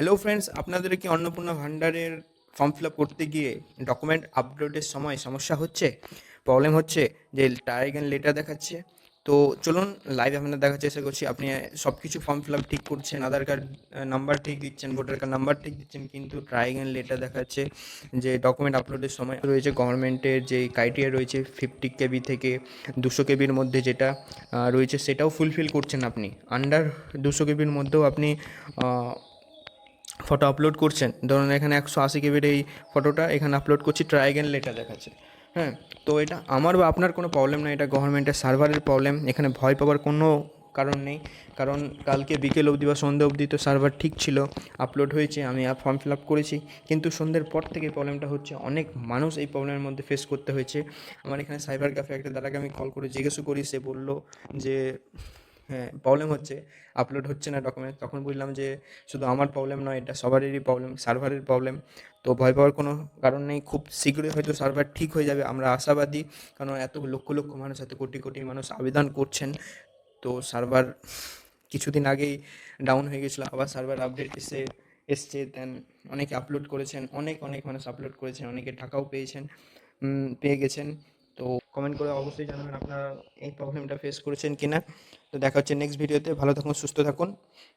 Hello friends, আপনাদের কি অন্নপূর্ণা ভান্ডারের ফর্ম ফিল আপ করতে গিয়ে ডকুমেন্ট আপলোডের সময় সমস্যা হচ্ছে, প্রবলেম হচ্ছে, যে টার্গেট লেটার দেখাচ্ছে? তো চলুন লাইভ আপনাদের দেখার চেষ্টা করছি। আপনি সব কিছু ফর্ম ফিল আপ ঠিক করছেন, আধার কার্ড নাম্বার ঠিক দিচ্ছেন, ভোটার কার্ড নাম্বার ঠিক দিচ্ছেন, কিন্তু ট্রায়াল লেটার দেখাচ্ছে যে ডকুমেন্ট আপলোডের সময় রয়েছে গভর্নমেন্টের যে ক্রাইটেরিয়া রয়েছে 50 KB থেকে 200 KBর মধ্যে যেটা রয়েছে সেটাও ফুলফিল করছেন আপনি। আন্ডার 200 KBর মধ্যেও আপনি ফটো আপলোড করছেন। ধরুন এখানে 180 KBর এই ফটোটা এখানে আপলোড করছি, ট্রায়াল লেটার দেখাচ্ছে। হ্যাঁ, তো এটা আমার বা আপনার কোনো প্রবলেম না, এটা গভর্নমেন্টের সার্ভারের প্রবলেম। এখানে ভয় পাওয়ার কোনো কারণ নেই, কারণ কালকে বিকেল অবধি বা সন্ধ্যে অবধি তো সার্ভার ঠিক ছিল, আপলোড হয়েছে, আমি ফর্ম ফিল আপ করেছি। কিন্তু সন্ধ্যের পর থেকে প্রবলেমটা হচ্ছে, অনেক মানুষ এই প্রবলেমের মধ্যে ফেস করতে হয়েছে। আমার এখানে সাইবার ক্যাফে একটা দাদাকে আমি কল করে জিজ্ঞেসও করি, সে বললো যে হ্যাঁ প্রবলেম হচ্ছে, আপলোড হচ্ছে না ডকুমেন্ট। তখন বুঝলাম যে শুধু আমার প্রবলেম নয়, এটা সবারই প্রবলেম, সার্ভারের প্রবলেম। তো ভয় পাওয়ার কোনো কারণ নেই, খুব শীঘ্রই হয়তো সার্ভার ঠিক হয়ে যাবে, আমরা আশাবাদী। কারণ এত লক্ষ লক্ষ মানুষ, এত কোটি কোটি মানুষ আবেদন করছেন। তো সার্ভার কিছুদিন আগেই ডাউন হয়ে গেছিলো, আবার সার্ভার আপডেট এসছে, দেন অনেকে আপলোড করেছেন, অনেক অনেক মানুষ আপলোড করেছেন, অনেকে টাকাও পেয়েছেন, পেয়ে গেছেন। তো কমেন্ট করে অবশ্যই জানাবেন আপনারা এই প্রবলেমটা ফেস করেছেন কিনা। তো দেখা হচ্ছে নেক্সট ভিডিওতে, ভালো থাকুন, সুস্থ থাকুন।